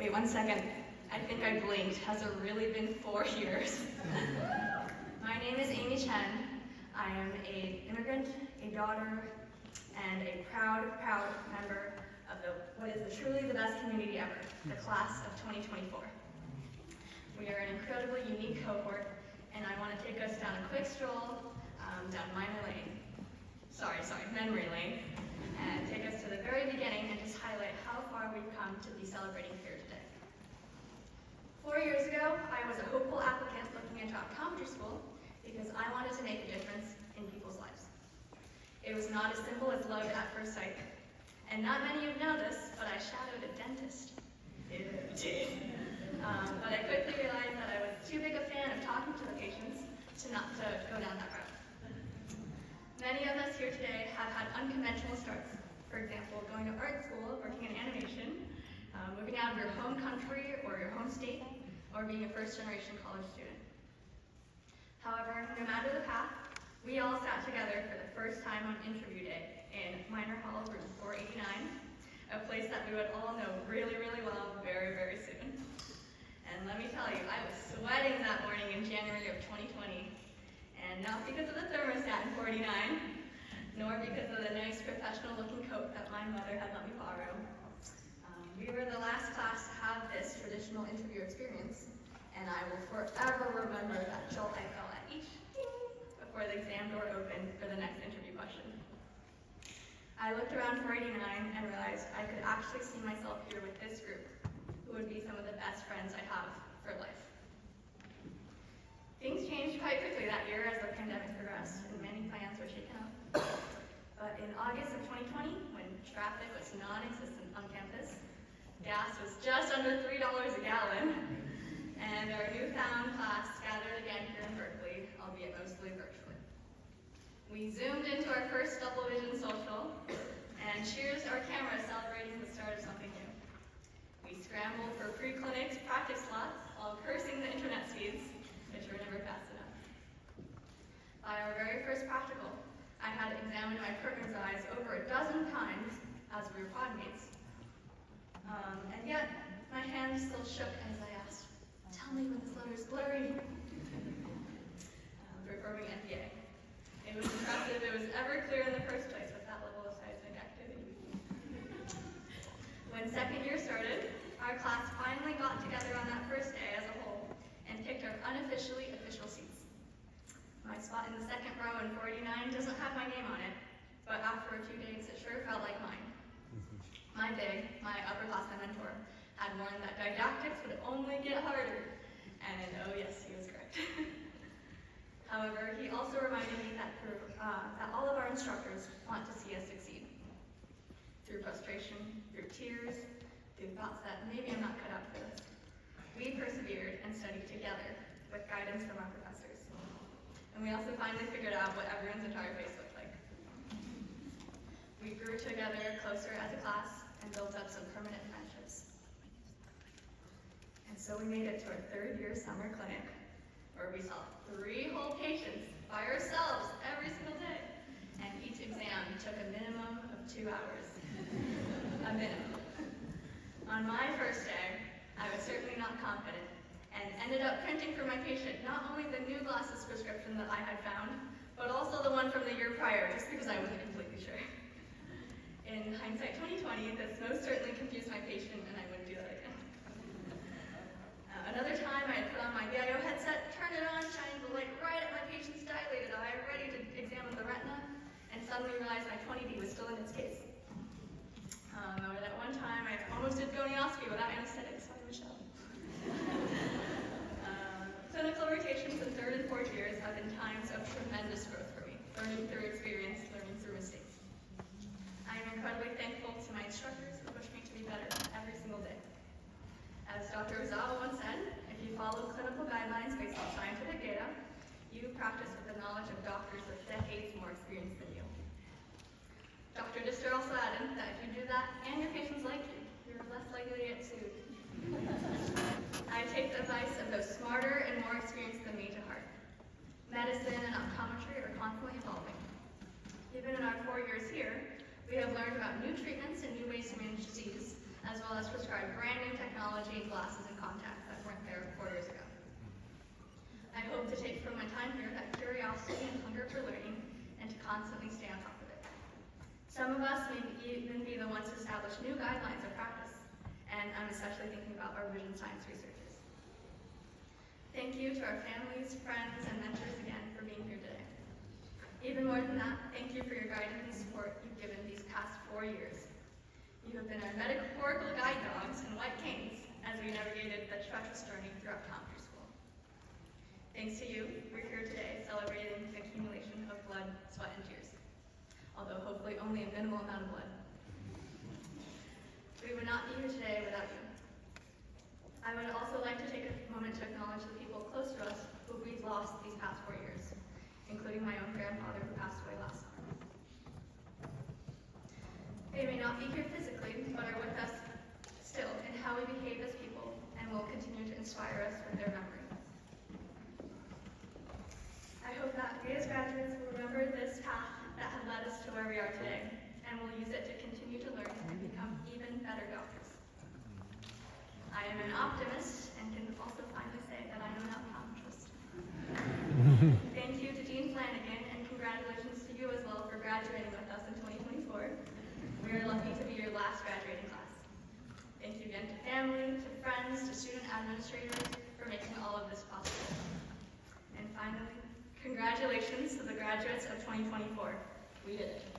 Wait 1 second. I think I blinked. Has it really been 4 years? My name is Amy Chen. I am an immigrant, a daughter, and a proud member of what is truly the best community ever, the class of 2024. We are an incredibly unique cohort, and I want to take us down a quick stroll down memory lane, and take us to the very beginning and just highlight how far we've come to be celebrating here today. 4 years ago, I was a hopeful applicant looking into optometry school because I wanted to make a difference in people's lives. It was not as simple as love at first sight, and not many of you know this, but I shadowed a dentist. But I quickly realized that I was too big a fan of talking to the patients to not to go down that route. Many of us here today have had unconventional starts. For example, going to art school, working in animation, moving out of your home country or your home state, or being a first-generation college student. However, no matter the path, we all sat together for the first time on interview day in Minor Hall room 489, a place that we would all know really, really well very, very soon. And let me tell you, I was sweating that morning in January of 2020, and not because of the thermostat in 49, nor because of the nice professional-looking coat that my mother had let me borrow. We were the last class to have this traditional interview experience, and I will forever remember that jolt I felt at each ding before the exam door opened for the next interview question. I looked around 489 and realized I could actually see myself here with this group, who would be some of the best friends I have for life. Things changed quite quickly that year as the pandemic progressed and many plans were shaken up. But in August of 2020, when traffic was non-existent on campus, gas was just under $3 a gallon, and our newfound class gathered again here in Berkeley, albeit mostly virtually. We zoomed into our first double vision social and cheersed our camera celebrating the start of something new. We scrambled for pre-clinics practice slots while cursing the internet speeds, which were never fast enough. By our very first practical, I had examined my partner's eyes over a dozen times as we were pod mates. And yet, my hand still shook as I asked, "Tell me when this letter is blurry." Performing NPA. It was impressive it was ever clear in the first place with that level of seismic activity. When second year started, our class finally got together on that first day as a whole and picked our unofficially official seats. My spot in the second row in 489 doesn't have my name on it, but after a few days it sure felt like mine. My upperclassman mentor, had warned that didactics would only get harder, and oh yes, he was correct. However, he also reminded me that all of our instructors want to see us succeed. Through frustration, through tears, through thoughts that maybe I'm not cut out for this, we persevered and studied together with guidance from our professors. And we also finally figured out what everyone's entire face looked like. We grew together closer as a class and built up some permanent friendships. And so we made it to our third year summer clinic, where we saw 3 whole patients by ourselves every single day. And each exam took a minimum of 2 hours. A minimum. On my first day, I was certainly not confident, and ended up printing for my patient not only the new glasses prescription that I had found, but also the one from the year prior, just because I wasn't completely sure. In hindsight 2020, this most certainly confused my patient, and I wouldn't do that again. Another time, I had put on my VIO headset, turned it on, shining the light right at my patient's dilated eye, ready to examine the retina, and suddenly realized my 20D was still in its case. Or that one time, I almost did goniostomy without anesthetic. Sorry, Michelle. Clinical rotations in 3rd and 4th years have been times of tremendous growth for me, learning through experience, learning through mistakes. I am incredibly thankful to my instructors who push me to be better every single day. As Dr. Ozawa once said, if you follow clinical guidelines based on scientific data, you practice with the knowledge of doctors with decades more experience than you. Dr. Dister also added that if you do that and your patients like you, you're less likely to get sued. I take the advice of those smarter and more experienced than me to heart. Medicine and optometry are constantly evolving. Even in our 4 years here, we have learned about new treatments and new ways to manage disease, as well as prescribe brand new technology technology, glasses, and contacts that weren't there 4 years ago. I hope to take from my time here that curiosity and hunger for learning and to constantly stay on top of it. Some of us may even be the ones to establish new guidelines of practice, and I'm especially thinking about our vision science researchers. Thank you to our families, friends, and mentors again for being here today. Even more than that, thank you for your guidance and support you've given these past 4 years. You have been our metaphorical guide dogs and white canes as we navigated the treacherous journey through optometry school. Thanks to you, we're here today celebrating the accumulation of blood, sweat, and tears, although hopefully only a minimal amount of blood. We would not be here today without you. I would also like to take a moment to acknowledge the people close to us who we've lost these past 4 years, including my own grandfather who passed away last summer. They may not be here physically, but are with us still in how we behave as people and will continue to inspire us with their memory. I hope that we as graduates will remember this path that has led us to where we are today, and will use it to continue to learn and become even better doctors. I am an optimist and can also finally say that I am an optometrist. Thank you to Dean Flanagan, and congratulations to you as well for graduating with us in 2024. We are lucky to be your last graduating class. Thank you again to family, to friends, to student administrators for making all of this possible. And finally, congratulations to the graduates of 2024. We did it.